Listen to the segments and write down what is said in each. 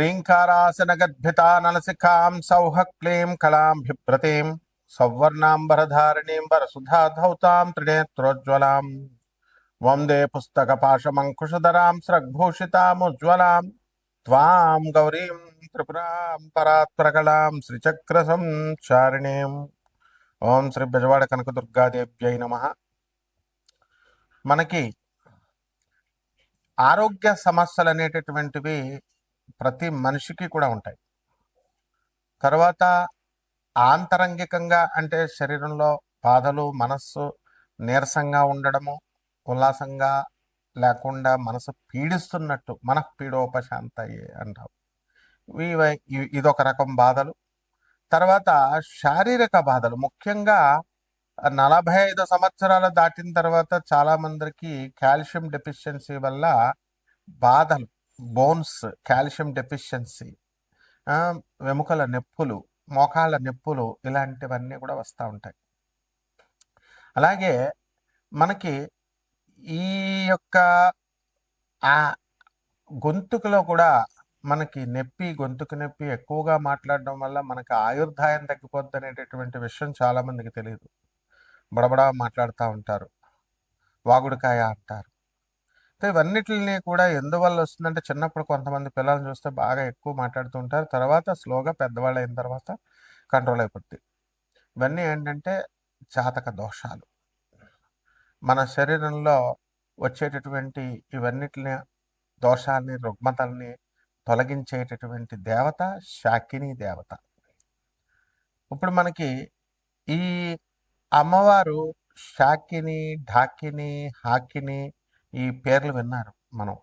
ह्रीङ्कारासनगद्भितानलसिखां सौः क्लीं कलां बिभ्रतीं सौवर्णाम्बरधारिणीं वरसुधाधौतां त्रिनेत्रोज्ज्वलां वन्दे पुस्तकपाशमङ्कुशधरां स्रग्भूषितामुज्ज्वलां त्वां गौरीं त्रिपुरां परात्परकलां श्रीचक्रसंचारिणीम् ఓం శ్రీ బెజవాడ కనకదుర్గాదేవ్యై నమః. మనకి ఆరోగ్య సమస్యలు అనేటటువంటివి ప్రతి మనిషికి కూడా ఉంటాయి. తర్వాత ఆంతరంగికంగా అంటే శరీరంలో బాధలు, మనస్సు నీరసంగా ఉండడము, ఉల్లాసంగా లేకుండా మనసు పీడిస్తున్నట్టు మనఃపీడోపశాంతయే అంటాం. ఇదొక రకం బాధలు. తర్వాత శారీరక బాధలు, ముఖ్యంగా 45 సంవత్సరాలు దాటిన తర్వాత చాలా మందికి కాల్షియం డెఫిషియన్సీ వల్ల బాధలు, బోన్స్ కాల్షియం డెఫిషియన్సీ, వెముకల నొప్పులు, మోకాళ్ళ నొప్పులు, ఇలాంటివన్నీ కూడా వస్తూ ఉంటాయి. అలాగే మనకి ఈ యొక్క గొంతుకులో కూడా మనకి గొంతుకు నొప్పి ఎక్కువగా మాట్లాడడం వల్ల మనకి ఆయుర్దాయం తగ్గిపోద్ది అనేటటువంటి విషయం చాలామందికి తెలియదు. బడబడా మాట్లాడుతూ ఉంటారు, వాగుడికాయ అంటారు. ఇవన్నిటిని కూడా ఎందువల్ల వస్తుందంటే, చిన్నప్పుడు కొంతమంది పిల్లల్ని చూస్తే బాగా ఎక్కువ మాట్లాడుతూ ఉంటారు, తర్వాత స్లోగా పెద్దవాళ్ళు అయిన తర్వాత కంట్రోల్ అయిపోద్ది. ఇవన్నీ ఏంటంటే జాతక దోషాలు. మన శరీరంలో వచ్చేటటువంటి ఇవన్నిటిని దోషాలని, రుగ్మతల్ని తొలగించేటటువంటి దేవత శాకిని దేవత. ఇప్పుడు మనకి ఈ అమ్మవారు శాకిని, ఢాకిని, హాకిని, ఈ పేర్లు విన్నారు మనం.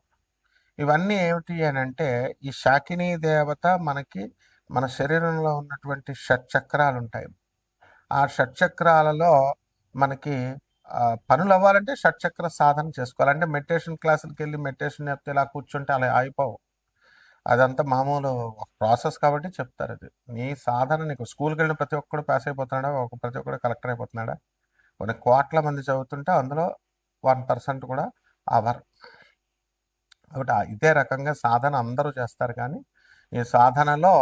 ఇవన్నీ ఏమిటి అని అంటే, ఈ శాకిని దేవత మనకి మన శరీరంలో ఉన్నటువంటి షట్చక్రాలు ఉంటాయి. ఆ షట్చక్రాలలో మనకి పనులు అవ్వాలంటే షట్చక్ర సాధన చేసుకోవాలంటే, మెడిటేషన్ క్లాసులకి వెళ్ళి మెడిటేషన్ చెప్తే ఇలా కూర్చుంటే అలా అయిపోవు. అదంతా మామూలు ఒక ప్రాసెస్ కాబట్టి చెప్తారు. అది నీ సాధన. నీకు స్కూల్కి వెళ్ళిన ప్రతి ఒక్కడు పాస్ అయిపోతున్నాడా, ప్రతి ఒక్కడు కలెక్టర్ అయిపోతున్నాడా? కొన్ని కోట్ల మంది చదువుతుంటే అందులో 1% కూడా అవర్. కాబట్టి ఇదే రకంగా సాధన అందరూ చేస్తారు, కానీ ఈ సాధనలో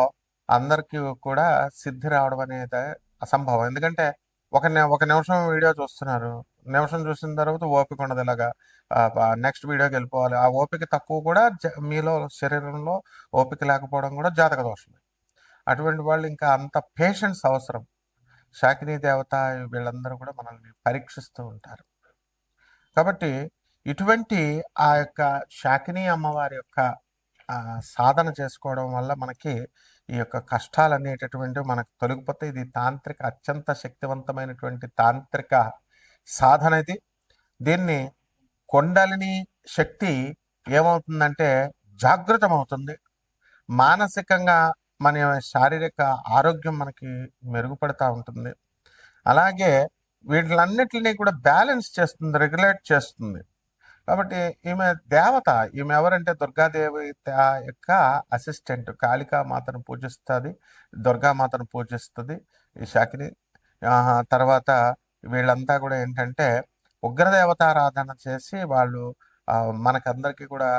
అందరికీ కూడా సిద్ధి రావడం అనేది అసంభవం. ఎందుకంటే ఒక నిమిషం వీడియో చూస్తున్నారు, నిమిషం చూసిన తర్వాత ఓపిక ఉండదు, ఇలాగా నెక్స్ట్ వీడియోకి వెళ్ళిపోవాలి. ఆ ఓపిక తక్కువ కూడా మీలో శరీరంలో ఓపిక లేకపోవడం కూడా జాతక దోషమే. అటువంటి వాళ్ళు ఇంకా అంత పేషెన్స్ అవసరం. శాకిని దేవత వీళ్ళందరూ కూడా మనల్ని పరీక్షిస్తూ ఉంటారు. కాబట్టి ఇటువంటి ఆ యొక్క శాకిని అమ్మవారి యొక్క సాధన చేసుకోవడం వల్ల మనకి ఈ యొక్క కష్టాలు అనేటటువంటివి మనకు తొలగిపోతే ఇది తాంత్రిక, అత్యంత శక్తివంతమైనటువంటి తాంత్రిక సాధన ఇది. దీన్ని కొండలిని శక్తి ఏమవుతుందంటే జాగృతమవుతుంది. మానసికంగా మన శారీరక ఆరోగ్యం మనకి మెరుగుపడుతూ ఉంటుంది. అలాగే వీటిలన్నిటిని కూడా బ్యాలెన్స్ చేస్తుంది, రెగ్యులేట్ చేస్తుంది. కాబట్టి ఈమె దేవత. ఈమె ఎవరంటే దుర్గాదేవి యొక్క అసిస్టెంట్. కాళికామాతను పూజిస్తుంది, దుర్గామాతను పూజిస్తుంది ఈ శాకిని. తర్వాత వీళ్ళంతా కూడా ఏంటంటే ఉగ్రదేవతారాధన చేసి వాళ్ళు మనకందరికీ కూడా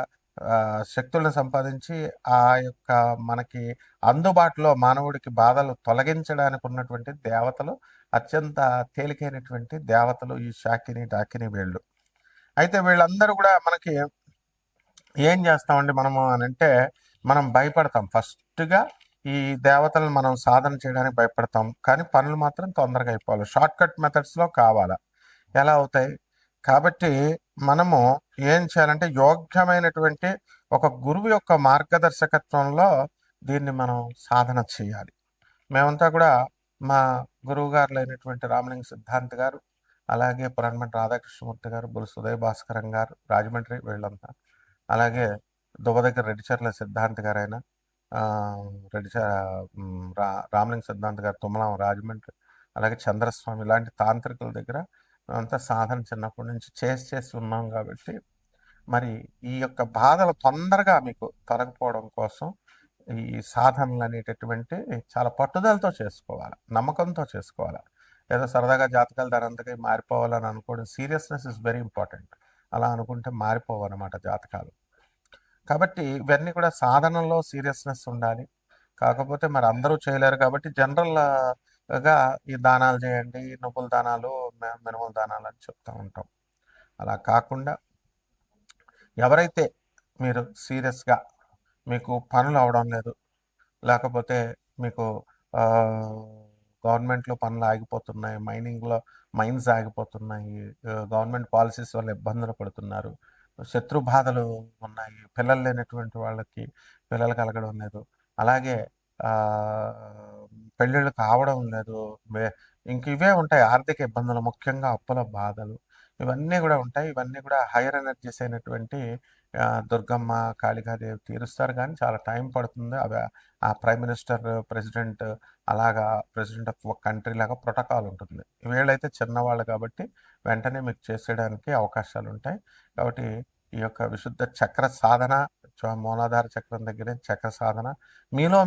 శక్తులను సంపాదించి ఆ యొక్క మనకి అందుబాటులో మానవుడికి బాధలు తొలగించడానికి ఉన్నటువంటి దేవతలు, అత్యంత తేలికైనటువంటి దేవతలు ఈ శాకిని, డాకిని వీళ్ళు. అయితే వీళ్ళందరూ కూడా మనకి ఏం చేస్తామండి మనము అని అంటే, మనం భయపడతాం. ఫస్ట్గా ఈ దేవతలను మనం సాధన చేయడానికి భయపడతాం, కానీ పనులు మాత్రం తొందరగా అయిపోవాలి. షార్ట్ కట్ మెథడ్స్లో కావాలా, ఎలా అవుతాయి? కాబట్టి మనము ఏం చేయాలంటే, యోగ్యమైనటువంటి ఒక గురువు యొక్క మార్గదర్శకత్వంలో దీన్ని మనం సాధన చేయాలి. మేమంతా కూడా మా గురువు గారులైనటువంటి రామలింగ సిద్ధాంత్ గారు, అలాగే పురాణమఠ రాధాకృష్ణమూర్తి గారు, బుల్ సుదయ భాస్కరం గారు రాజమండ్రి, వీళ్ళంతా, అలాగే దువ్వ దగ్గర రెడ్డిచర్ల సిద్ధాంత్ గారైనా, రామలింగ సిద్ధాంత్ గారు తుమ్మలం రాజమండ్రి, అలాగే చంద్రస్వామి, ఇలాంటి తాంత్రికుల దగ్గర మేమంతా సాధన చిన్నప్పటి నుంచి చేసి ఉన్నాం. కాబట్టి మరి ఈ యొక్క బాధలు తొందరగా మీకు తొలగిపోవడం కోసం ఈ సాధనలు అనేటటువంటి చాలా పట్టుదలతో చేసుకోవాలి, నమ్మకంతో చేసుకోవాలి. ఏదో సరదాగా జాతకాలు దానంతగా మారిపోవాలని అనుకోవడం, సీరియస్నెస్ ఇస్ వెరీ ఇంపార్టెంట్. అలా అనుకుంటే మారిపోవన్నమాట జాతకాలు. కాబట్టి ఇవన్నీ కూడా సాధనలో సీరియస్నెస్ ఉండాలి. కాకపోతే మరి అందరూ చేయలేరు కాబట్టి జనరల్‌గా ఈ దానాలు చేయండి, నువ్వుల దానాలు, మినుముల దానాలు అని చెప్తా ఉంటాం. అలా కాకుండా ఎవరైతే మీరు సీరియస్‌గా మీకు పనులు అవ్వడం లేదు, లేకపోతే మీకు గవర్నమెంట్‌లో పనులు ఆగిపోతున్నాయి, మైన్స్ ఆగిపోతున్నాయి, గవర్నమెంట్ పాలిసీస్ వల్ల ఇబ్బందులు పడుతున్నారు, శత్రు బాధలు ఉన్నాయి, పిల్లలు లేనటువంటి వాళ్ళకి పిల్లలు కలగడం లేదు, అలాగే పెళ్ళిళ్ళు కావడం లేదు, ఇంక ఇవే ఉంటాయి ఆర్థిక ఇబ్బందులు, ముఖ్యంగా అప్పుల బాధలు, ఇవన్నీ కూడా ఉంటాయి. ఇవన్నీ కూడా హైయర్ ఎనర్జీస్ అయినటువంటి దుర్గమ్మ, కాళికాదేవి తీరుస్తారు కానీ చాలా టైం పడుతుంది. అవి ఆ ప్రైమ్ మినిస్టర్, ప్రెసిడెంట్, అలాగా ప్రెసిడెంట్ ఆఫ్ ఒక కంట్రీ లాగా ప్రోటోకాల్ ఉంటుంది. వీళ్ళైతే చిన్నవాళ్ళు కాబట్టి వెంటనే మీకు చేసేయడానికి అవకాశాలు ఉంటాయి. కాబట్టి ఈ యొక్క విశుద్ధ చక్ర సాధన, మూలాధార చక్రం దగ్గరే చక్ర సాధన,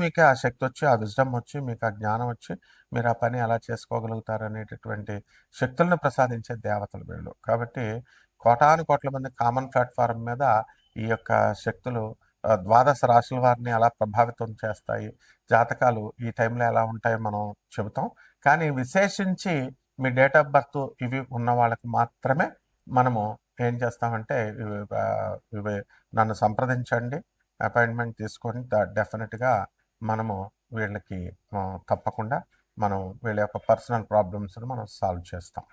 మీకే ఆ శక్తి వచ్చి, ఆ విజ్డమ్ వచ్చి, మీకు ఆ జ్ఞానం వచ్చి మీరు ఆ పని ఎలా చేసుకోగలుగుతారు అనేటటువంటి శక్తులను ప్రసాదించే దేవతలు వీళ్ళు. కాబట్టి కోటాను కోట్ల మంది కామన్ ప్లాట్ఫారం మీద ఈ యొక్క శక్తులు ద్వాదశ రాశుల వారిని ఎలా ప్రభావితం చేస్తాయి, జాతకాలు ఈ టైంలో ఎలా ఉంటాయో మనం చెబుతాం. కానీ విశేషించి మీ డేట్ ఆఫ్ బర్త్ ఇవి ఉన్న వాళ్ళకి మాత్రమే మనము ఏం చేస్తామంటే ఇవి నన్ను సంప్రదించండి, అపాయింట్మెంట్ తీసుకొని డెఫినెట్గా మనము వీళ్ళకి తప్పకుండా మనం వీళ్ళ యొక్క పర్సనల్ ప్రాబ్లమ్స్ని మనం సాల్వ్ చేస్తాం.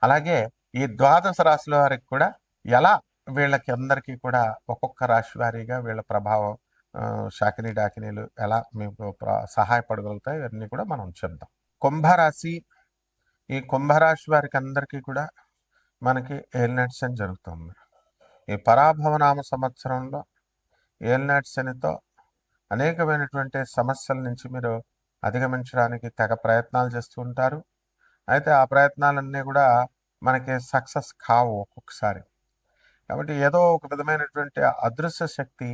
అలాగే ఈ ద్వాదశ రాశుల వారికి కూడా ఎలా వీళ్ళకి అందరికీ కూడా ఒక్కొక్క రాశి వారీగా వీళ్ళ ప్రభావం, శాకిని డాకినీలు ఎలా మీకు సహాయపడగలుగుతాయి ఇవన్నీ కూడా మనం చెప్దాం. కుంభరాశి, ఈ కుంభరాశి వారికి అందరికీ కూడా మనకి ఏలినాటి శని జరుగుతుంది. ఈ పరాభవనామ సంవత్సరంలో ఏలినాటి శనితో అనేకమైనటువంటి సమస్యల నుంచి మీరు అధిగమించడానికి తెగ ప్రయత్నాలు చేస్తూ ఉంటారు. అయితే ఆ ప్రయత్నాలన్నీ కూడా మనకి సక్సెస్ కావు ఒక్కొక్కసారి. కాబట్టి ఏదో ఒక విధమైనటువంటి అదృశ్య శక్తి,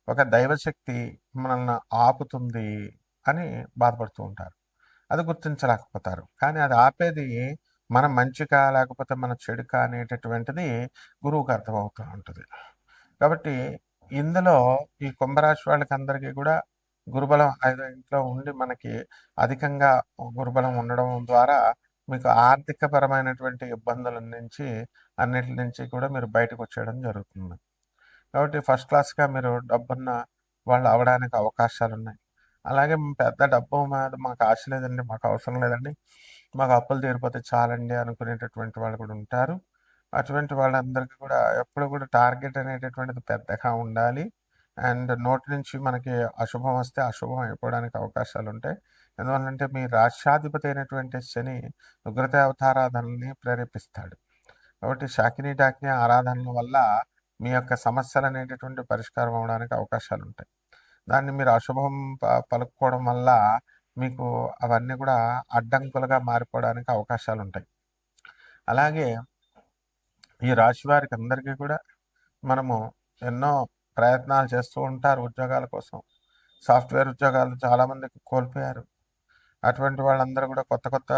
ఒక దైవశక్తి మనల్ని ఆపుతుంది అని బాధపడుతూ ఉంటారు. అది గుర్తించలేకపోతారు. కానీ అది ఆపేది మన మంచికా లేకపోతే మన చెడుకా అనేటటువంటిది గురువుకు అర్థమవుతూ ఉంటుంది. కాబట్టి ఇందులో ఈ కుంభరాశి వాళ్ళకి అందరికీ కూడా గురుబలం 5వ ఇంట్లో ఉండి మనకి అధికంగా గురుబలం ఉండడం ద్వారా మీకు ఆర్థికపరమైనటువంటి ఇబ్బందుల నుంచి అన్నిటి నుంచి కూడా మీరు బయటకు వచ్చేయడం జరుగుతుంది. కాబట్టి ఫస్ట్ క్లాస్గా మీరు డబ్బున్న వాళ్ళు అవడానికి అవకాశాలు ఉన్నాయి. అలాగే పెద్ద డబ్బు మీద మాకు ఆశ లేదండి, మాకు అవసరం లేదండి, మాకు అప్పులు తీరిపోతే చాలండి అనుకునేటటువంటి వాళ్ళు కూడా ఉంటారు. అటువంటి వాళ్ళందరికీ కూడా ఎప్పుడు కూడా టార్గెట్ అనేటటువంటిది పెద్దగా ఉండాలి. అండ్ నోటి నుంచి మనకి అశుభం వస్తే అశుభం అయిపోవడానికి అవకాశాలు ఉంటాయి. ఎందువల్లంటే మీ రాష్ట్రాధిపతి అయినటువంటి శని ఉగ్రదేవతారాధనల్ని ప్రేరేపిస్తాడు. కాబట్టి శాకిని డాకిని ఆరాధనల వల్ల మీ యొక్క సమస్యలు అనేటటువంటి పరిష్కారం అవడానికి అవకాశాలు ఉంటాయి. దాన్ని మీరు అశుభం పలుకుకోవడం వల్ల మీకు అవన్నీ కూడా అడ్డంకులుగా మారిపోవడానికి అవకాశాలు ఉంటాయి. అలాగే ఈ రాశి వారికి అందరికీ కూడా మనము ఎన్నో ప్రయత్నాలు చేస్తూ ఉంటారు ఉద్యోగాల కోసం. సాఫ్ట్వేర్ ఉద్యోగాలు చాలామందికి కోల్పోయారు. అటువంటి వాళ్ళందరూ కూడా కొత్త కొత్త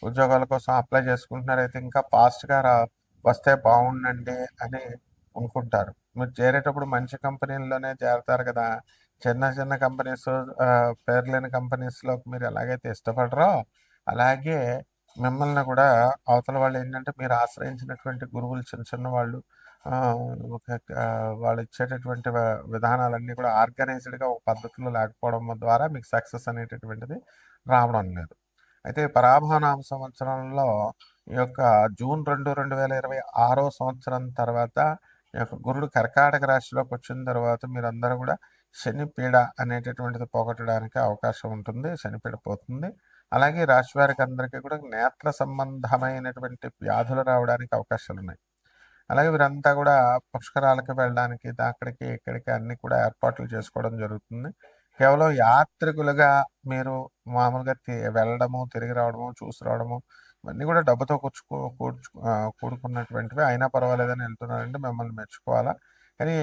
ఉద్యోగాల కోసం అప్లై చేసుకుంటున్నారు. అయితే ఇంకా ఫాస్ట్గా వస్తే బాగుండండి అని అనుకుంటారు. మీరు చేరేటప్పుడు మంచి కంపెనీల్లోనే చేరతారు కదా. చిన్న చిన్న కంపెనీస్, పేరు లేని కంపెనీస్లోకి మీరు ఎలాగైతే ఇష్టపడరో అలాగే మిమ్మల్ని కూడా అవతల వాళ్ళు ఏంటంటే మీరు ఆశ్రయించినటువంటి గురువులు చిన్న చిన్న వాళ్ళు, వాళ్ళు ఇచ్చేటటువంటి విధానాలన్నీ కూడా ఆర్గనైజ్డ్గా ఒక పద్ధతిలో లేకపోవడం ద్వారా మీకు సక్సెస్ అనేటటువంటిది రావడం లేదు. అయితే పరాభవనామ సంవత్సరంలో ఈ యొక్క జూన్ 2, 2026 సంవత్సరం తర్వాత ఈ యొక్క గురుడు కర్కాటక రాశిలోకి వచ్చిన తర్వాత మీరందరూ కూడా శనిపీడ అనేటటువంటిది పోగొట్టడానికి అవకాశం ఉంటుంది. శనిపీడ పోతుంది. అలాగే రాశి వారికి అందరికీ కూడా నేత్ర సంబంధమైనటువంటి వ్యాధులు రావడానికి అవకాశాలు ఉన్నాయి. అలాగే వీరంతా కూడా పుష్కరాలకు వెళ్ళడానికి అక్కడికి ఇక్కడికి అన్ని కూడా ఏర్పాట్లు చేసుకోవడం జరుగుతుంది. కేవలం యాత్రికులుగా మీరు మామూలుగా వెళ్ళడము, తిరిగి రావడము, చూసి రావడము ఇవన్నీ కూడా డబ్బుతో కూడుకున్నటువంటివి. అయినా పర్వాలేదని వెళ్తున్నారంటే మిమ్మల్ని మెచ్చుకోవాలా. కానీ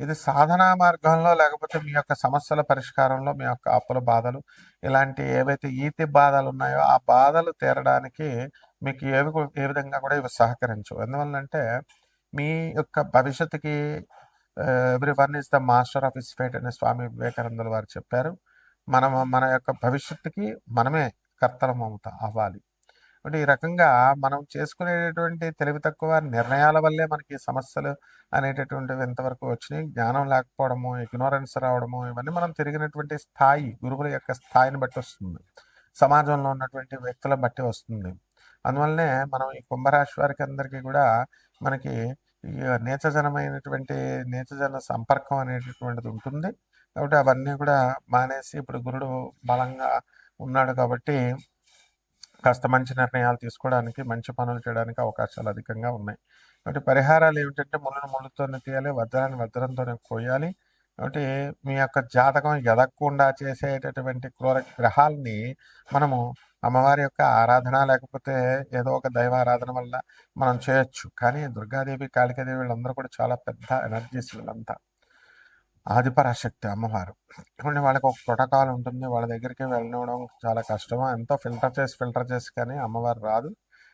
ఇది సాధనా మార్గంలో లేకపోతే మీ యొక్క సమస్యల పరిష్కారంలో మీ యొక్క అప్పుల బాధలు ఇలాంటి ఏవైతే ఈతి బాధలు ఉన్నాయో ఆ బాధలు తీరడానికి మీకు ఏ విధంగా కూడా ఇవి సహకరించవు. ఎందువల్లంటే మీ యొక్క భవిష్యత్తుకి every one is the master of his fate అని స్వామి వివేకానందుల వారు చెప్పారు. మన యొక్క భవిష్యత్తుకి మనమే కర్తలం అవ్వాలి. అంటే ఈ రకంగా మనం చేసుకునేటటువంటి తెలివి తక్కువ నిర్ణయాల వల్లే మనకి సమస్యలు అనేటటువంటివి ఎంతవరకు వచ్చినాయి. జ్ఞానం లేకపోవడము, ఇగ్నోరెన్స్ రావడము, ఇవన్నీ మనం తిరిగినటువంటి స్థాయి, గురువుల యొక్క స్థాయిని బట్టి వస్తుంది, సమాజంలో ఉన్నటువంటి వ్యక్తులను బట్టి వస్తుంది. అందువల్లనే మనం ఈ కుంభరాశి వారికి అందరికీ కూడా మనకి ఈ నీచజన సంపర్కం అనేటటువంటిది ఉంటుంది. కాబట్టి అవన్నీ కూడా మానేసి ఇప్పుడు గురుడు బలంగా ఉన్నాడు కాబట్టి కాస్త మంచి నిర్ణయాలు తీసుకోవడానికి, మంచి పనులు చేయడానికి అవకాశాలు అధికంగా ఉన్నాయి. కాబట్టి పరిహారాలు ఏమిటంటే ముళ్ళను ముళ్ళుతోనే తీయాలి, వజ్రాన్ని వజ్రంతోనే కోయాలి. కాబట్టి మీ యొక్క జాతకం ఎదగకుండా చేసేటటువంటి క్రూర గ్రహాలని మనము అమ్మవారి యొక్క ఆరాధన లేకపోతే ఏదో ఒక దైవారాధన వల్ల మనం చేయొచ్చు. కానీ దుర్గాదేవి, కాళికాదేవి వీళ్ళందరూ కూడా చాలా పెద్ద ఎనర్జీస్ వీళ్ళంతా. ఆదిపరాశక్తి అమ్మవారు. ఇప్పుడు వాళ్ళకి ఒక ప్రోటోకాల్ ఉంటుంది. వాళ్ళ దగ్గరికి వెళ్ళడం చాలా కష్టమో ఎంతో ఫిల్టర్ చేసి కానీ అమ్మవారు రాదు.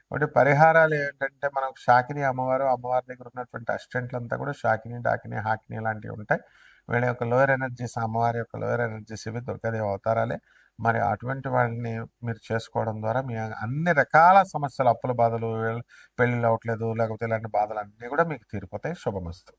కాబట్టి పరిహారాలు ఏంటంటే మనకు శాకిని అమ్మవారి దగ్గర ఉన్నటువంటి అసిస్టెంట్లు అంతా కూడా శాకిని, డాకిని, హాకిని లాంటివి ఉంటాయి. వీళ్ళ యొక్క లోయర్ ఎనర్జీస్, అమ్మవారి యొక్క లోయర్ ఎనర్జీస్ ఇవి దుర్గాదేవి అవతారాలే. మరి అటువంటి వాళ్ళని మీరు చేసుకోవడం ద్వారా మీ అన్ని రకాల సమస్యలు, అప్పుల బాధలు, పెళ్ళిళ్ళు అవ్వట్లేదు లేకపోతే ఇలాంటి బాధలు అన్నీ కూడా మీకు తీరిపోతాయి. శుభమస్తు.